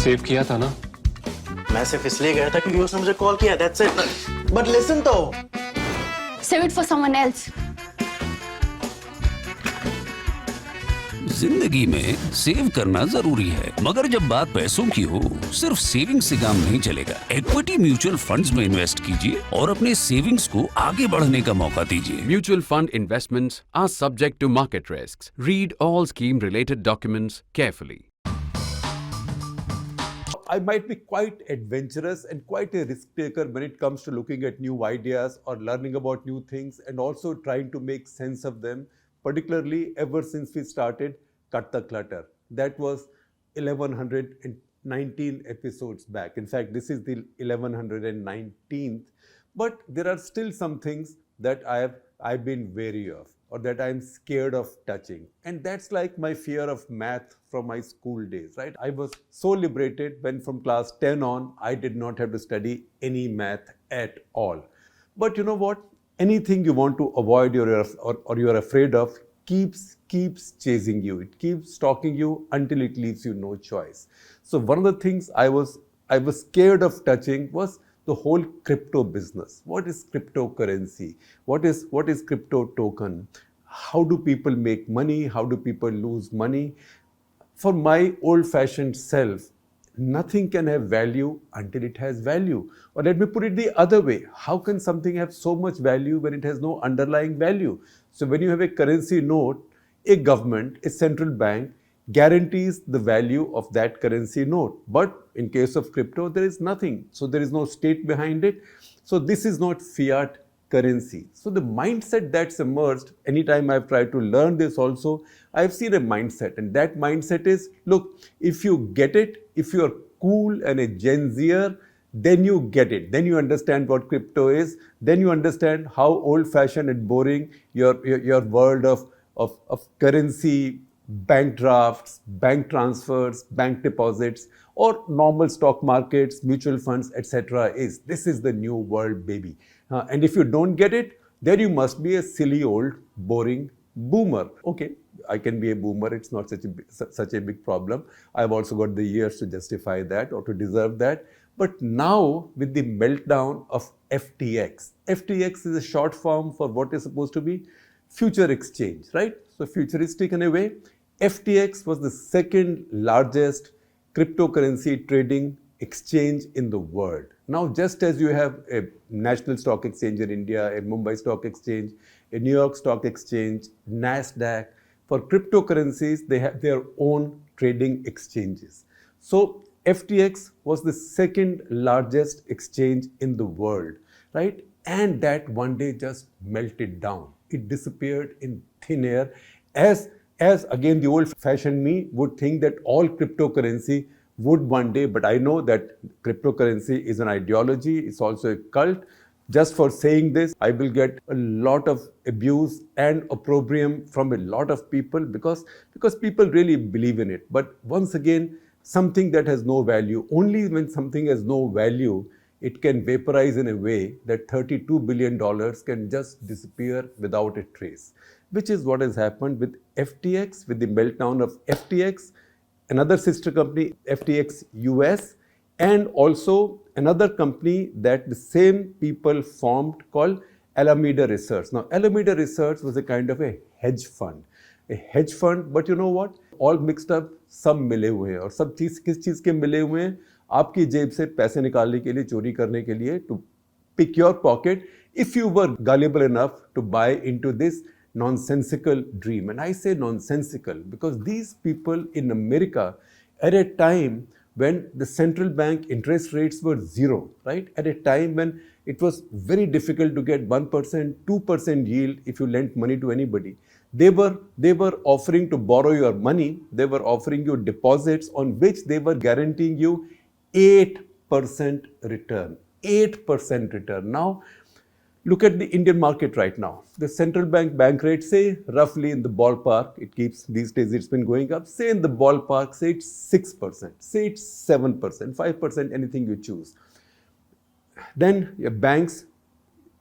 Save किया था ना? मैं सिर्फ इसलिए गया था क्योंकि उसने मुझे कॉल किया, that's it. But listen तो. Save it for someone else. जिंदगी में सेव करना जरूरी है, मगर जब बात पैसों की हो, सिर्फ सेविंग से काम नहीं चलेगा। इक्विटी म्यूचुअल फंड्स में इन्वेस्ट कीजिए और अपने सेविंग्स को आगे बढ़ने का मौका दीजिए। Mutual fund investments are subject to market risks. Read all scheme-related documents carefully. I might be quite adventurous and quite a risk taker when it comes to looking at new ideas or learning about new things and also trying to make sense of them, particularly ever since we started Cut the Clutter. That was 1119 episodes back. In fact, this is the 1119th. But there are still some things that I've been wary of or that I'm scared of touching. And that's like my fear of math from my school days, right? I was so liberated when from class 10 on, I did not have to study any math at all. But you know what? Anything you want to avoid or you're afraid of keeps chasing you. It keeps stalking you until it leaves you no choice. So one of the things I was scared of touching was the whole crypto business. What is cryptocurrency? What is crypto token? How do people make money? How do people lose money? For my old-fashioned self, nothing can have value until it has value. Or let me put it the other way. How can something have so much value when it has no underlying value? So when you have a currency note, a government, a central bank, guarantees the value of that currency note. But in case of crypto, there is nothing. So there is no state behind it. So this is not fiat currency. So the mindset that's emerged, anytime I've tried to learn this also, I've seen a mindset. And that mindset is, look, if you get it, if you're cool and a Gen Zer, then you get it. Then you understand what crypto is. Then you understand how old-fashioned and boring your world of currency, bank drafts, bank transfers, bank deposits, or normal stock markets, mutual funds, etc. is. This is the new world, baby. And if you don't get it, then you must be a silly old boring boomer. Okay, I can be a boomer. It's not such a big problem. I've also got the years to justify that or to deserve that. But now with the meltdown of FTX, FTX is a short form for what is supposed to be future exchange, right? So futuristic in a way. FTX was the second largest cryptocurrency trading exchange in the world. Now, just as you have a national stock exchange in India, a Mumbai stock exchange, a New York stock exchange, NASDAQ, for cryptocurrencies, they have their own trading exchanges. So FTX was the second largest exchange in the world, right? And that one day just melted down. It disappeared in thin air as again the old-fashioned me would think that all cryptocurrency would one day, but I know that cryptocurrency is an ideology, it's also a cult. Just for saying this, I will get a lot of abuse and opprobrium from a lot of people because people really believe in it. But once again, something that has no value, only when something has no value, it can vaporize in a way that $32 billion can just disappear without a trace, which is what has happened with FTX, with the meltdown of FTX, another sister company, FTX US, and also another company that the same people formed called Alameda Research. Now, Alameda Research was a kind of a hedge fund, but you know what? All mixed up, सब मिले हुए हैं और सब चीज किस चीज के मिले हुए हैं? आपकी जेब से पैसे निकालने के लिए, चोरी करने के लिए, to pick your pocket if you were gullible enough to buy into this nonsensical dream. And I say nonsensical because these people in America at a time when the central bank interest rates were zero, right? At a time when it was very difficult to get 1%, 2% yield if you lent money to anybody. They were offering to borrow your money. They were offering you deposits on which they were guaranteeing you 8% return. 8% return. Now, look at the Indian market right now. The central bank rate, say roughly in the ballpark, it keeps, these days it's been going up, say in the ballpark, say it's 6%, say it's 7%, 5%, anything you choose. Then your banks,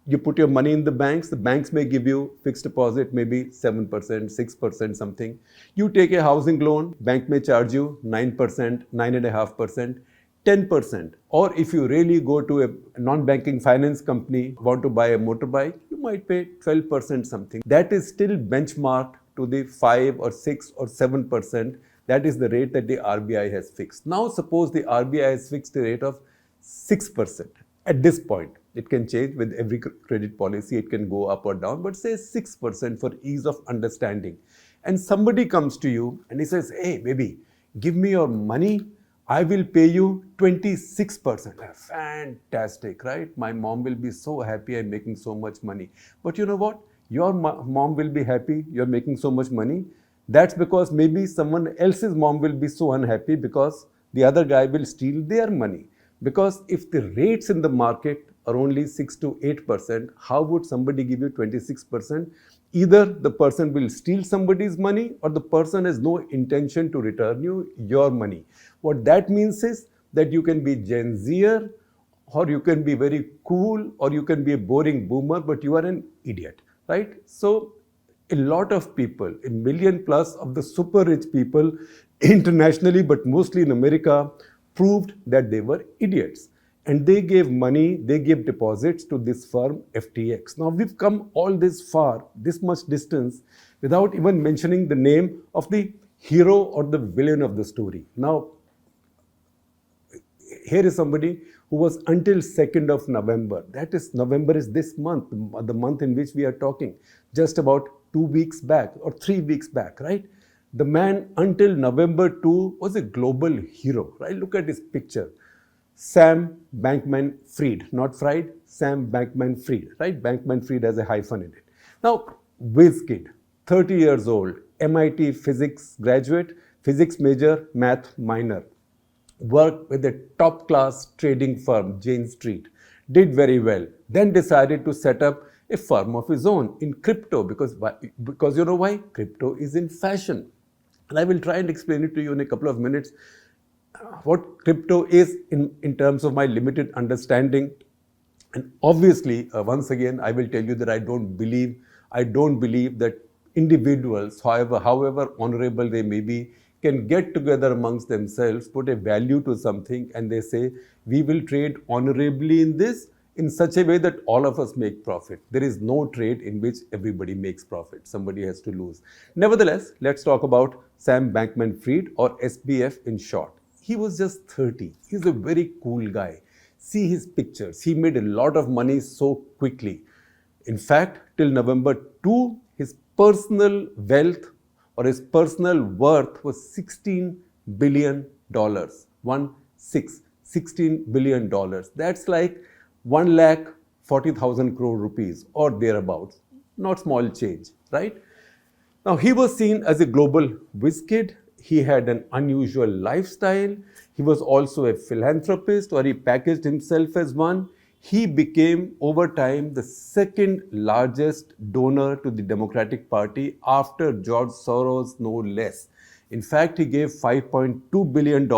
you put your money in the banks may give you fixed deposit, maybe 7%, 6%, something. You take a housing loan, bank may charge you 9%, 9.5%, 10%. Or if you really go to a non-banking finance company, want to buy a motorbike, you might pay 12% something. That is still benchmarked to the 5 or 6 or 7%. That is the rate that the RBI has fixed. Now suppose the RBI has fixed a rate of 6% at this point. It can change with every credit policy, it can go up or down, but say 6% for ease of understanding. And somebody comes to you and he says, hey baby, give me your money, I will pay you 26%. Fantastic, right? My mom will be so happy I'm making so much money. But you know what? Your mom will be happy you're making so much money. That's because maybe someone else's mom will be so unhappy because the other guy will steal their money. Because if the rates in the market are only 6 to 8%, how would somebody give you 26%? Either the person will steal somebody's money or the person has no intention to return you your money. What that means is that you can be Gen Zer, or you can be very cool, or you can be a boring boomer, but you are an idiot, right? So a lot of people, a million plus of the super rich people internationally, but mostly in America, proved that they were idiots. And they gave money, they gave deposits to this firm FTX. Now we've come all this far, this much distance, without even mentioning the name of the hero or the villain of the story. Now, here is somebody who was until 2nd of November. That is, November is this month, the month in which we are talking, just about 2 weeks back or 3 weeks back, right? The man until November 2 was a global hero, right? Look at his picture. Sam Bankman-Fried, not Fried, Sam Bankman-Fried, right? Bankman-Fried has a hyphen in it. Now, whiz kid, 30 years old, MIT physics graduate, physics major, math minor. Worked with a top-class trading firm, Jane Street, did very well, then decided to set up a firm of his own in crypto because you know why? Crypto is in fashion. And I will try and explain it to you in a couple of minutes. What crypto is in terms of my limited understanding. And obviously, once again, I will tell you that I don't believe that individuals, however honorable they may be, can get together amongst themselves, put a value to something, and they say, we will trade honorably in this in such a way that all of us make profit. There is no trade in which everybody makes profit. Somebody has to lose. Nevertheless, let's talk about Sam Bankman-Fried, or SBF in short. He was just 30. He's a very cool guy. See his pictures. He made a lot of money so quickly. In fact, till November 2, his personal wealth or his personal worth was $16 billion. 16 billion dollars. That's like 1,40,000 crore rupees or thereabouts. Not small change, right? Now, he was seen as a global whiz kid. He had an unusual lifestyle. He was also a philanthropist, or he packaged himself as one. He became, over time, the second largest donor to the Democratic Party after George Soros, no less. In fact, he gave $5.2 billion,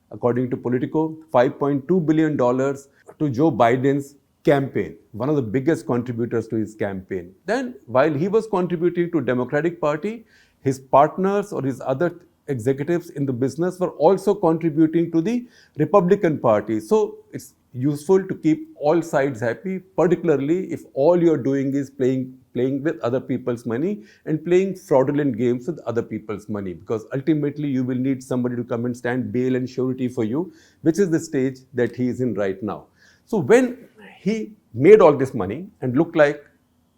according to Politico, $5.2 billion to Joe Biden's campaign, one of the biggest contributors to his campaign. Then, while he was contributing to Democratic Party, his partners or his other executives in the business were also contributing to the Republican Party. So it's useful to keep all sides happy, particularly if all you're doing is playing with other people's money and playing fraudulent games with other people's money, because ultimately you will need somebody to come and stand bail and surety for you, which is the stage that he is in right now. So when he made all this money and looked like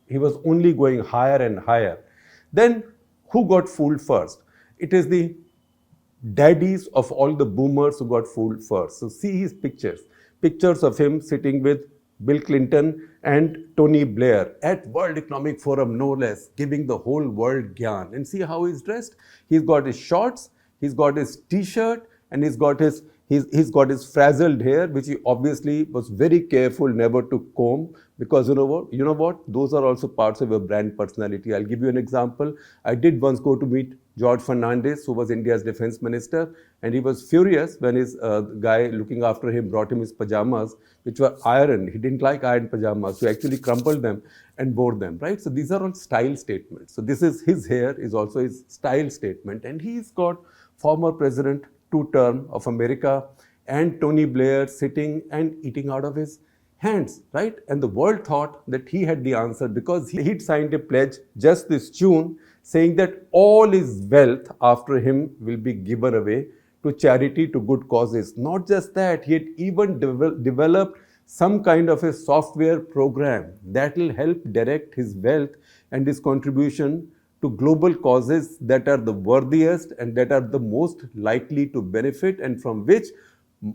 he was only going higher and higher, then who got fooled first? It is the daddies of all the boomers who got fooled first. So see his pictures of him sitting with Bill Clinton and Tony Blair at World Economic Forum, no less, giving the whole world gyan. And see how he's dressed? He's got his shorts, he's got his t-shirt, and he's got his frazzled hair, which he obviously was very careful never to comb, because you know what? Those are also parts of your brand personality. I'll give you an example. I did once go to meet George Fernandez, who was India's defense minister, and he was furious when his guy looking after him brought him his pajamas, which were ironed. He didn't like ironed pajamas, so he actually crumpled them and wore them, right? So these are all style statements. So this is his hair is also his style statement, and he's got former president, two-term of America, and Tony Blair sitting and eating out of his hands, right? And the world thought that he had the answer because he'd signed a pledge just this June saying that all his wealth after him will be given away to charity, to good causes. Not just that, he had even developed some kind of a software program that will help direct his wealth and his contribution to global causes that are the worthiest and that are the most likely to benefit, and from which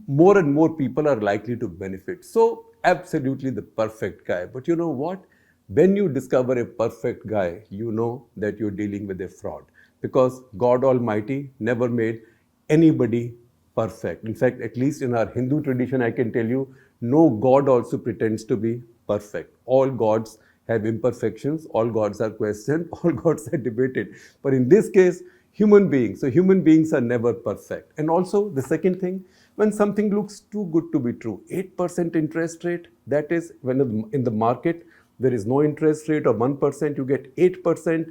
more and more people are likely to benefit. So absolutely the perfect guy. But you know what? When you discover a perfect guy, you know that you're dealing with a fraud, because God Almighty never made anybody perfect. In fact, at least in our Hindu tradition, I can tell you, no God also pretends to be perfect. All gods have imperfections, all gods are questioned, all gods are debated. But in this case, human beings. So human beings are never perfect. And also the second thing, when something looks too good to be true, 8% interest rate, that is when in the market there is no interest rate of 1%, you get 8%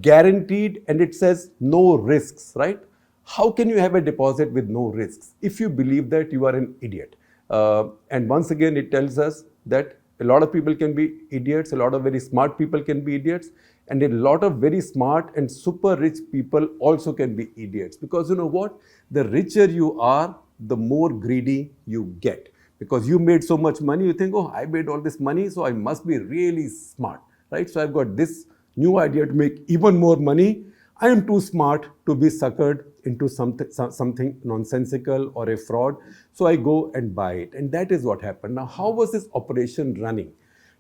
guaranteed, and it says no risks, right? How can you have a deposit with no risks? If you believe that, you are an idiot. And once again, it tells us that a lot of people can be idiots, a lot of very smart people can be idiots, and a lot of very smart and super rich people also can be idiots. Because you know what? The richer you are, the more greedy you get. Because you made so much money, you think, oh, I made all this money, so I must be really smart, right? So I've got this new idea to make even more money. I am too smart to be suckered into something nonsensical or a fraud. So I go and buy it. And that is what happened. Now, how was this operation running?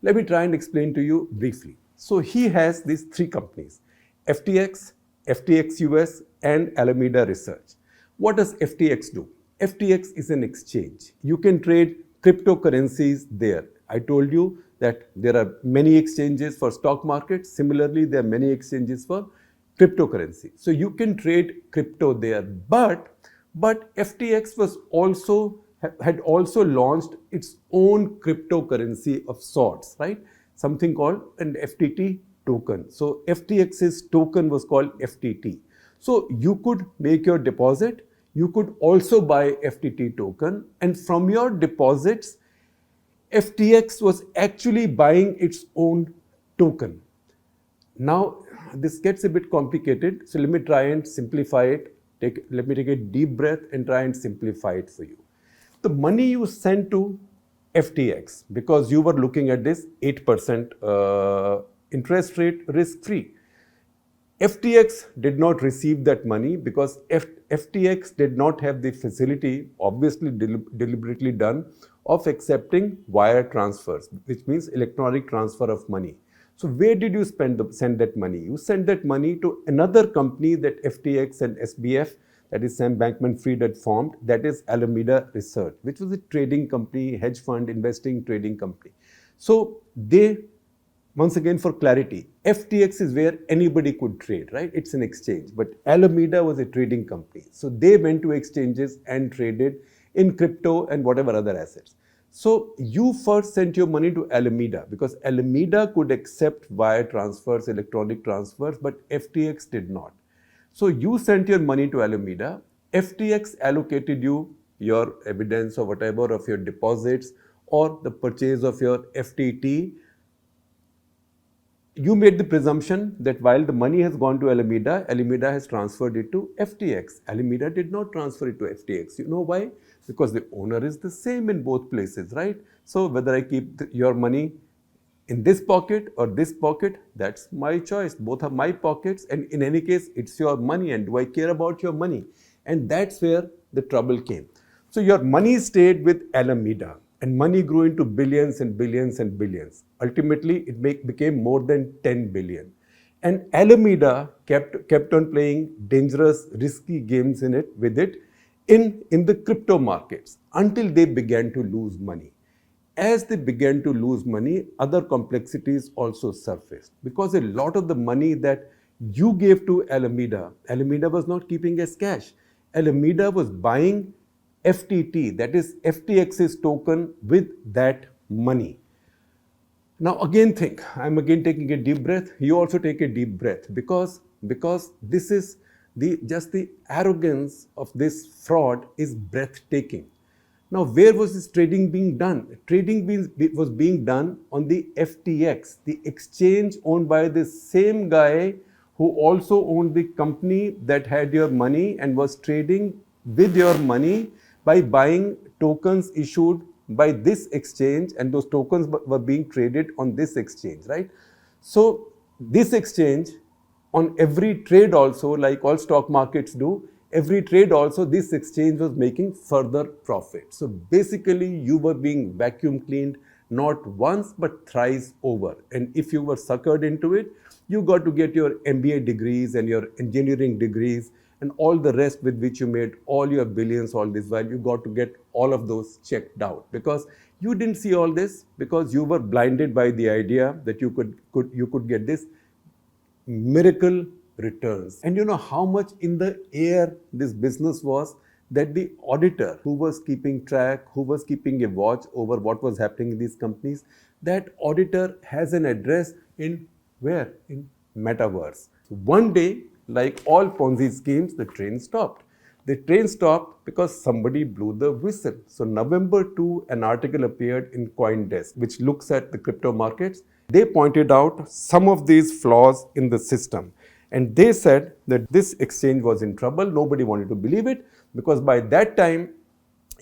Let me try and explain to you briefly. So he has these three companies, FTX, FTX US, and Alameda Research. What does FTX do? FTX is an exchange. You can trade cryptocurrencies there. I told you that there are many exchanges for stock markets. Similarly, there are many exchanges for cryptocurrency. So you can trade crypto there. But FTX had also launched its own cryptocurrency of sorts, right? Something called an FTT token. So FTX's token was called FTT. So you could make your deposit. You could also buy FTT token, and from your deposits, FTX was actually buying its own token. Now, this gets a bit complicated, so let me try and simplify it. Let me take a deep breath and try and simplify it for you. The money you sent to FTX, because you were looking at this 8% interest rate risk-free, FTX did not receive that money because FTX did not have the facility, obviously deliberately done, of accepting wire transfers, which means electronic transfer of money. So where did you send that money? You sent that money to another company that FTX and SBF, that is Sam Bankman-Fried, had formed, that is Alameda Research, which was a trading company, hedge fund, investing trading company. So they, once again for clarity, FTX is where anybody could trade, right? It's an exchange. But Alameda was a trading company. So they went to exchanges and traded in crypto and whatever other assets. So you first sent your money to Alameda because Alameda could accept wire transfers, electronic transfers, but FTX did not. So you sent your money to Alameda. FTX allocated you your evidence or whatever of your deposits or the purchase of your FTT. You made the presumption that while the money has gone to Alameda, Alameda has transferred it to FTX. Alameda did not transfer it to FTX. You know why? Because the owner is the same in both places, right? So whether I keep your money in this pocket or this pocket, that's my choice. Both are my pockets, and in any case, it's your money. And do I care about your money? And that's where the trouble came. So your money stayed with Alameda, and money grew into billions and billions and billions. Ultimately, it became more than 10 billion. And Alameda kept on playing dangerous, risky games with it in the crypto markets until they began to lose money. As they began to lose money, other complexities also surfaced because a lot of the money that you gave to Alameda. Alameda was not keeping as cash. Alameda was buying FTT, that is FTX's token, with that money. Now again think, I'm again taking a deep breath. You also take a deep breath because this is the arrogance of this fraud is breathtaking. Now where was this trading being done? Was being done on the FTX, the exchange owned by the same guy who also owned the company that had your money and was trading with your money by buying tokens issued by this exchange, and those tokens were being traded on this exchange, right? So this exchange, on every trade also, like all stock markets do, every trade also, this exchange was making further profit. So basically you were being vacuum cleaned not once but thrice over. And if you were suckered into it, you got to get your MBA degrees and your engineering degrees and all the rest with which you made all your billions all this while. You got to get all of those checked out because you didn't see all this, because you were blinded by the idea that you could get this miracle returns. And you know how much in the air this business was, that the auditor who was keeping track, who was keeping a watch over what was happening in these companies, that auditor has an address in where? In metaverse. One day, like all Ponzi schemes, the train stopped. The train stopped because somebody blew the whistle. So November 2, an article appeared in CoinDesk, which looks at the crypto markets. They pointed out some of these flaws in the system. And they said that this exchange was in trouble. Nobody wanted to believe it because by that time,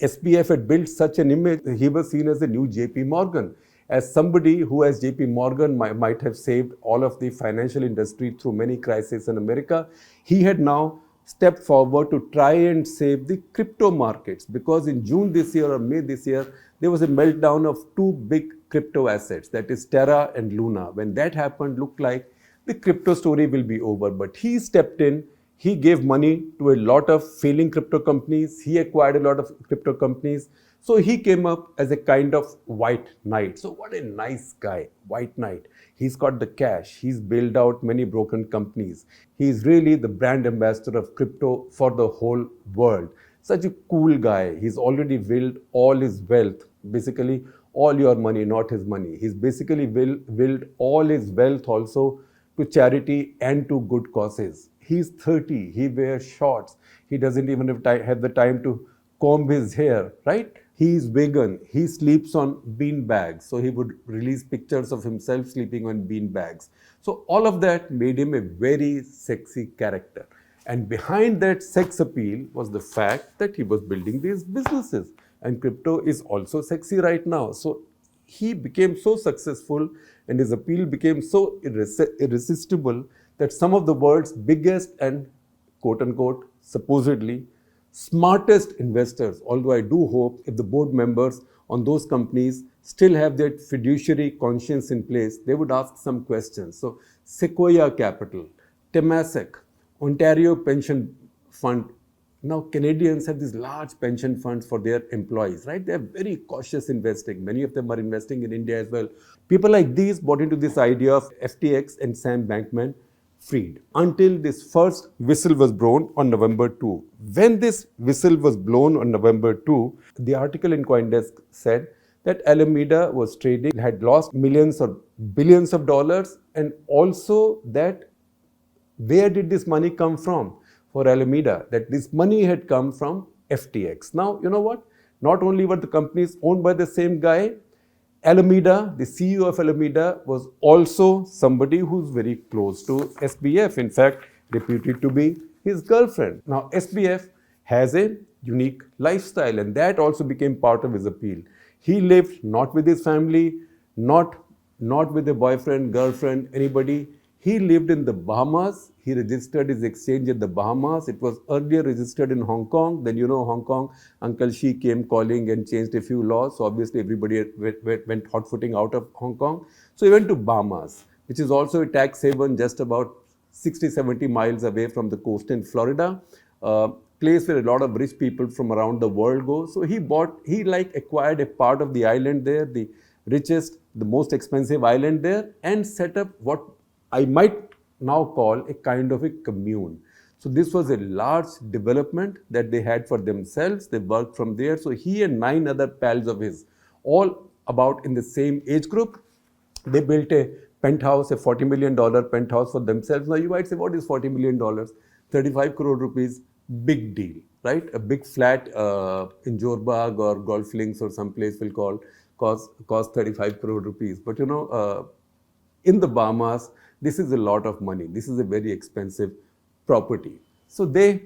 SBF had built such an image. He was seen as the new JP Morgan, as somebody who, as JP Morgan, might have saved all of the financial industry through many crises in America. He had now stepped forward to try and save the crypto markets, because in June this year or May this year, there was a meltdown of two big crypto assets, that is Terra and Luna. When that happened, looked like the crypto story will be over. But he stepped in. He gave money to a lot of failing crypto companies. He acquired a lot of crypto companies. So he came up as a kind of white knight. So what a nice guy, white knight. He's got the cash. He's bailed out many broken companies. He's really the brand ambassador of crypto for the whole world. Such a cool guy. He's already willed all his wealth, basically all your money, not his money. He's basically willed all his wealth also to charity and to good causes. He's 30, he wears shorts, he doesn't even have the time to comb his hair, right? He's vegan, he sleeps on bean bags, so he would release pictures of himself sleeping on bean bags. So all of that made him a very sexy character. And behind that sex appeal was the fact that he was building these businesses. And crypto is also sexy right now. So he became so successful and his appeal became so irresistible that some of the world's biggest and quote-unquote supposedly smartest investors, although I do hope if the board members on those companies still have that fiduciary conscience in place, they would ask some questions. So Sequoia Capital, Temasek, Ontario Pension Fund. Now Canadians have these large pension funds for their employees, right? They are very cautious investing. Many of them are investing in India as well. People like these bought into this idea of FTX and Sam Bankman-Fried until this first whistle was blown on November 2. When this whistle was blown on November 2, the article in CoinDesk said that Alameda was trading, had lost millions or billions of dollars, and also that where did this money come from for Alameda? That this money had come from FTX. Now, you know what? Not only were the companies owned by the same guy, Alameda, the CEO of Alameda, was also somebody who's very close to SBF, in fact, reputed to be his girlfriend. Now, SBF has a unique lifestyle, and that also became part of his appeal. He lived not with his family, not with a boyfriend, girlfriend, anybody. He lived in the Bahamas. He registered his exchange in the Bahamas. It was earlier registered in Hong Kong. Then, you know, Hong Kong, Uncle Shi came calling and changed a few laws. So obviously everybody went hot-footing out of Hong Kong. So he went to Bahamas, which is also a tax haven just about 60, 70 miles away from the coast in Florida. Place where a lot of rich people from around the world go. So he acquired a part of the island there, the richest, the most expensive island there, and set up what I might now call a kind of a commune. So this was a large development that they had for themselves. They worked from there. So he and 9 other pals of his, all about in the same age group, they built a penthouse, a $40 million penthouse for themselves. Now you might say, what is $40 million? 35 crore rupees, big deal, right? A big flat in Jorbag or Golf Links or someplace will cost 35 crore rupees. But in the Bahamas, this is a lot of money. This is a very expensive property. So they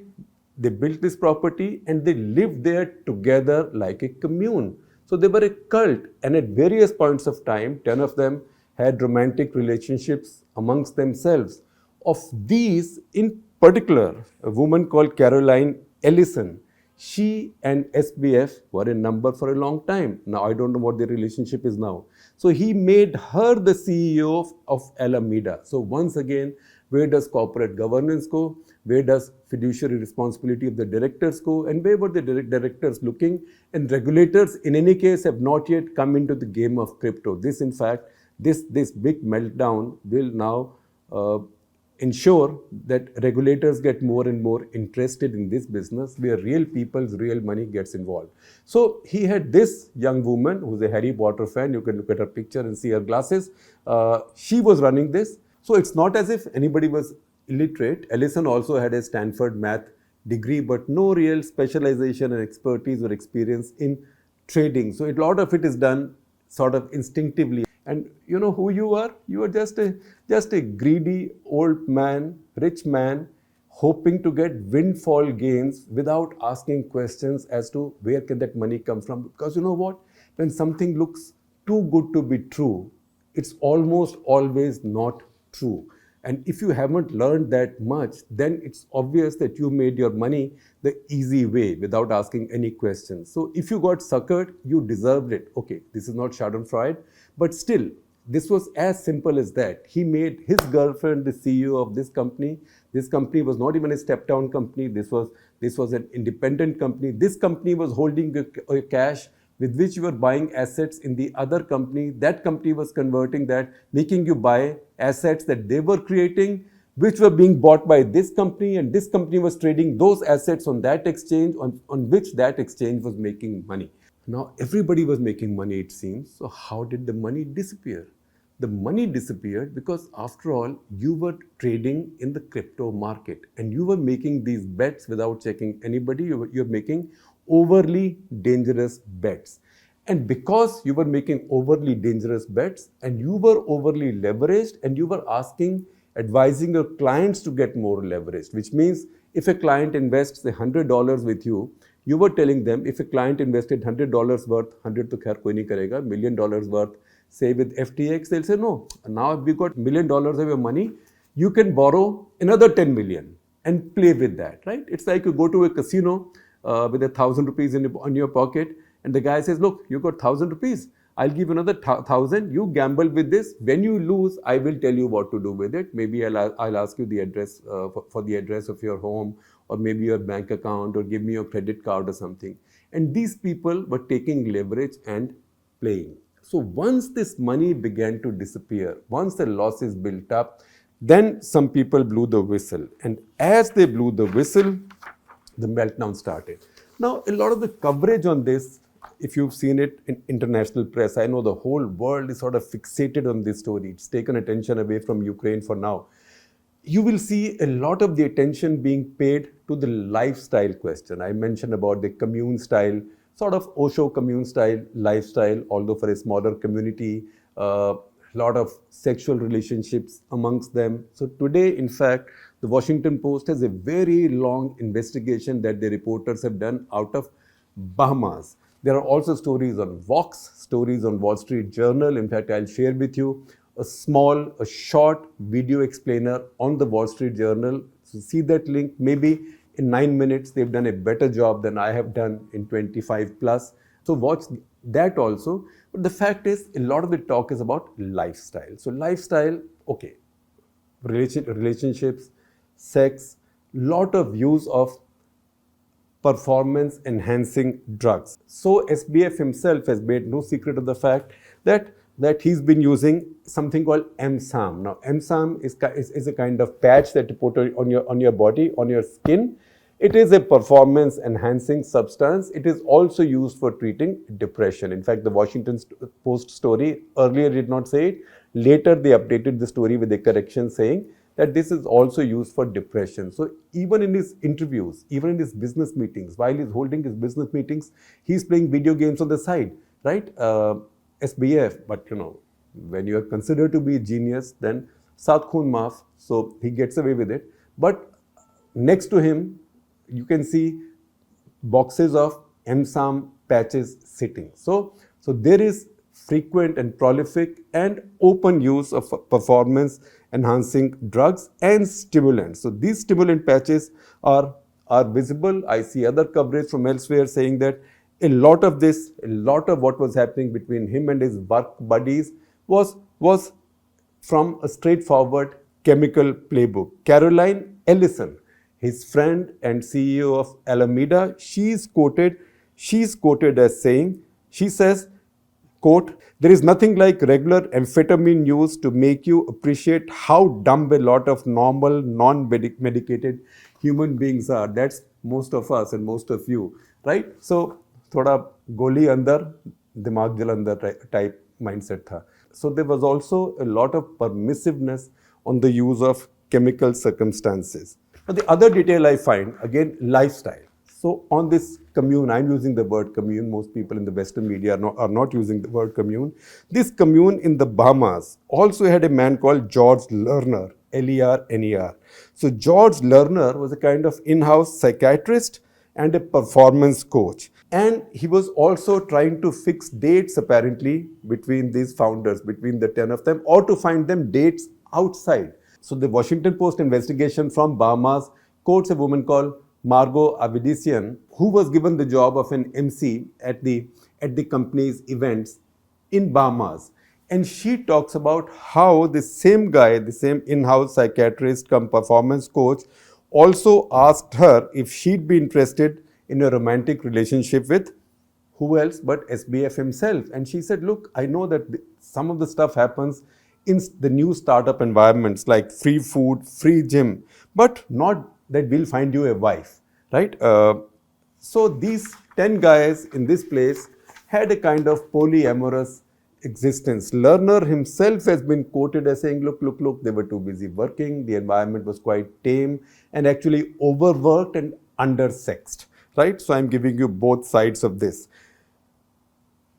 built this property and they lived there together like a commune. So they were a cult, and at various points of time, 10 of them had romantic relationships amongst themselves. Of these, in particular, a woman called Caroline Ellison, she and SBF were a number for a long time. Now, I don't know what their relationship is now. So he made her the CEO of Alameda. So once again, where does corporate governance go? Where does fiduciary responsibility of the directors go? And where were the directors looking? And regulators, in any case, have not yet come into the game of crypto. This, in fact, this big meltdown will now ensure that regulators get more and more interested in this business where real people's real money gets involved. So he had this young woman who's a Harry Potter fan. You can look at her picture and see her glasses. She was running this. So it's not as if anybody was illiterate. Ellison also had a Stanford math degree, but no real specialization and expertise or experience in trading. So a lot of it is done sort of instinctively. And you know who you are? You are just a greedy old man, rich man, hoping to get windfall gains without asking questions as to where can that money come from. Because you know what? When something looks too good to be true, it's almost always not true. And if you haven't learned that much, then it's obvious that you made your money the easy way without asking any questions. So if you got suckered, you deserved it. Okay, this is not Schadenfreude, but still, this was as simple as that. He made his girlfriend the CEO of this company. This company was not even a step-down company. This was an independent company. This company was holding a cash with which you were buying assets in the other company. That company was converting that, making you buy assets that they were creating, which were being bought by this company, and this company was trading those assets on that exchange, on which that exchange was making money. Now, everybody was making money, it seems. So how did the money disappear? The money disappeared because, after all, you were trading in the crypto market and you were making these bets without checking anybody. You're making overly dangerous bets. And because you were making overly dangerous bets and you were overly leveraged and you were advising your clients to get more leveraged, which means if a client invests $100 with you, you were telling them if a client invested $100 worth, 100 to khair koi nahi karega, $1 million worth, say with FTX, they'll say, no, now we got $1 million of your money, you can borrow another 10 million and play with that, right? It's like you go to a casino with 1,000 rupees on your pocket, and the guy says, look, you got 1,000 rupees. I'll give another 1,000. You gamble with this. When you lose, I will tell you what to do with it. Maybe I'll ask you the address for the address of your home, or maybe your bank account, or give me your credit card or something. And these people were taking leverage and playing. So once this money began to disappear, once the losses built up, then some people blew the whistle. And as they blew the whistle, the meltdown started. Now, a lot of the coverage on this, if you've seen it in international press, I know the whole world is sort of fixated on this story. It's taken attention away from Ukraine for now. You will see a lot of the attention being paid to the lifestyle question. I mentioned about the commune style, sort of Osho commune style lifestyle, although for a smaller community, lot of sexual relationships amongst them. So today, in fact, the Washington Post has a very long investigation that the reporters have done out of Bahamas. There are also stories on Vox, stories on Wall Street Journal. In fact, I'll share with you a short video explainer on the Wall Street Journal. So see that link. Maybe in 9 minutes, they've done a better job than I have done in 25 plus. So watch that also. But the fact is, a lot of the talk is about lifestyle. So lifestyle, okay, relationships, sex, lot of use of performance enhancing drugs. So SBF himself has made no secret of the fact that that he's been using something called MSAM. Now, MSAM is a kind of patch that you put on your body, on your skin. It is a performance enhancing substance. It is also used for treating depression. In fact, the Washington Post story earlier did not say it. Later, they updated the story with a correction saying that this is also used for depression. So even in his interviews, even in his business meetings, while he's holding his business meetings, he's playing video games on the side, right? SBF, but when you are considered to be a genius, then Saat Khoon Maaf, so he gets away with it. But next to him, you can see boxes of MSAM patches sitting. So there is frequent and prolific and open use of performance enhancing drugs and stimulants. So these stimulant patches are visible. I see other coverage from elsewhere saying that a lot of what was happening between him and his work buddies was from a straightforward chemical playbook. Caroline Ellison, his friend and CEO of Alameda, she's quoted as saying, she says, quote, "There is nothing like regular amphetamine use to make you appreciate how dumb a lot of normal, non-medicated human beings are." That's most of us and most of you, right? So, thoda goli andar, dimag jalandar type mindset tha. So there was also a lot of permissiveness on the use of chemical circumstances. But the other detail I find, again, lifestyle. So on this commune, I'm using the word commune. Most people in the Western media are not using the word commune. This commune in the Bahamas also had a man called George Lerner, Lerner. So George Lerner was a kind of in-house psychiatrist and a performance coach. And he was also trying to fix dates, apparently, between these founders, between the 10 of them, or to find them dates outside. So the Washington Post investigation from Bahamas quotes a woman called Margot Avedisian, who was given the job of an MC at the company's events in Bahamas. And she talks about how the same guy, the same in-house psychiatrist come performance coach, also asked her if she'd be interested in a romantic relationship with who else but SBF himself. And she said, look, I know that some of the stuff happens in the new startup environments like free food, free gym, but not that we'll find you a wife, right? So these 10 guys in this place had a kind of polyamorous existence. Lerner himself has been quoted as saying, look, they were too busy working, the environment was quite tame and actually overworked and undersexed, right? So I'm giving you both sides of this.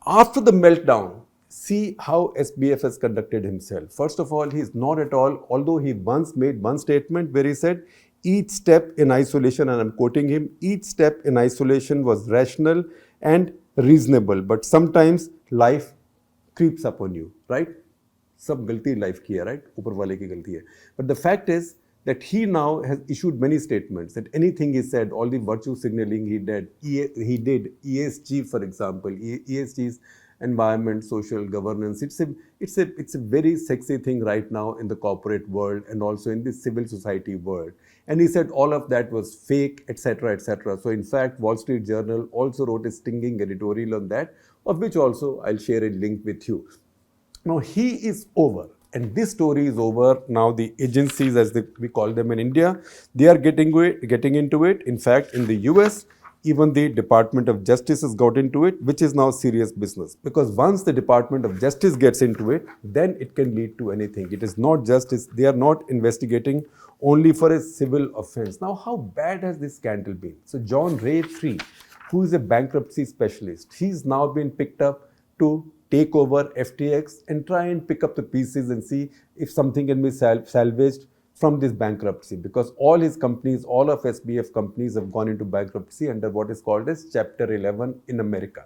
After the meltdown, see how SBF has conducted himself. First of all, he's not at all, although he once made one statement where he said, each step in isolation, and I'm quoting him, each step in isolation was rational and reasonable, but sometimes life creeps up on you, right? Sab galti life ki hai, right? Upar wale ki galti hai. But the fact is that he now has issued many statements that anything he said, all the virtue signaling he did, ESG, for example, ESG's environment, social governance. It's a very sexy thing right now in the corporate world and also in the civil society world. And he said all of that was fake, etc., etc. So in fact, Wall Street Journal also wrote a stinging editorial on that, of which also I'll share a link with you. Now he is over. And this story is over. Now the agencies, as we call them in India, they are getting into it. In fact, in the US, even the Department of Justice has got into it, which is now serious business. Because once the Department of Justice gets into it, then it can lead to anything. It is not justice. They are not investigating only for a civil offense. Now, how bad has this scandal been? So John Ray III, who is a bankruptcy specialist, he's now been picked up to take over FTX and try and pick up the pieces and see if something can be salvaged from this bankruptcy, because all his companies, all of SBF companies have gone into bankruptcy under what is called as Chapter 11 in America.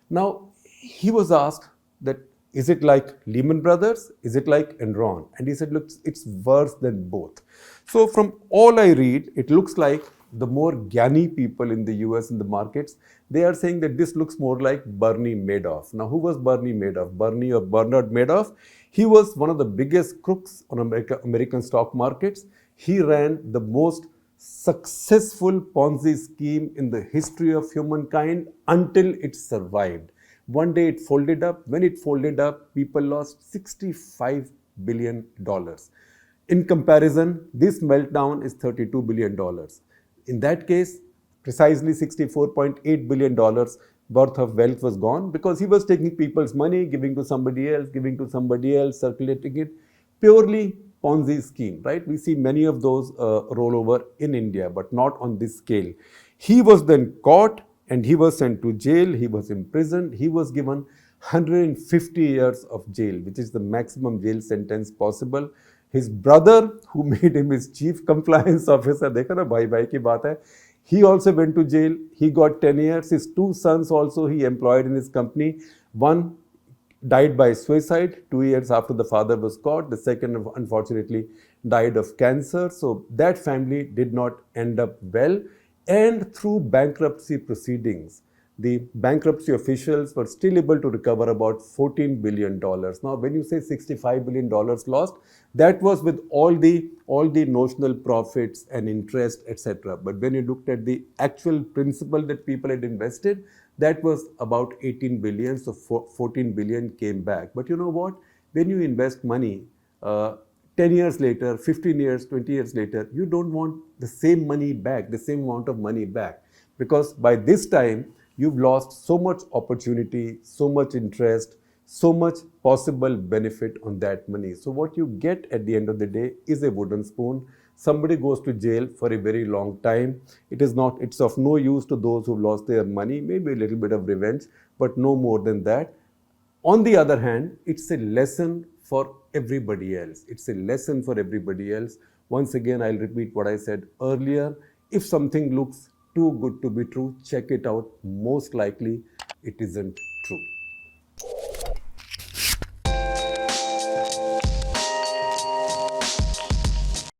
Now, he was asked that, is it like Lehman Brothers? Is it like Enron? And he said, look, it's worse than both. So from all I read, it looks like the more Gyani people in the US in the markets, they are saying that this looks more like Bernie Madoff. Now, who was Bernie Madoff? Bernie or Bernard Madoff? He was one of the biggest crooks on American stock markets. He ran the most successful Ponzi scheme in the history of humankind until it survived. One day it folded up. When it folded up, people lost $65 billion. In comparison, this meltdown is $32 billion. In that case, precisely $64.8 billion worth of wealth was gone because he was taking people's money, giving to somebody else, circulating it. Purely Ponzi scheme, right? We see many of those roll over in India, but not on this scale. He was then caught and he was sent to jail. He was imprisoned. He was given 150 years of jail, which is the maximum jail sentence possible. His brother, who made him his chief compliance officer, देखा ना भाई भाई की बात है, he also went to jail. He got 10 years. His two sons also he employed in his company. One died by suicide 2 years after the father was caught. The second, unfortunately, died of cancer. So that family did not end up well. And through bankruptcy proceedings, the bankruptcy officials were still able to recover about $14 billion. Now, when you say $65 billion lost, that was with all the notional profits and interest, etc. But when you looked at the actual principal that people had invested, that was about 18 billion, so 14 billion came back. But you know what? When you invest money, 10 years later, 15 years, 20 years later, you don't want the same money back, the same amount of money back. Because by this time, you've lost so much opportunity, so much interest, so much possible benefit on that money. So what you get at the end of the day is a wooden spoon. Somebody goes to jail for a very long time. It's of no use to those who lost their money, maybe a little bit of revenge, but no more than that. On the other hand, it's a lesson for everybody else. It's a lesson for everybody else. Once again, I'll repeat what I said earlier. If something looks too good to be true, check it out. Most likely, it isn't true.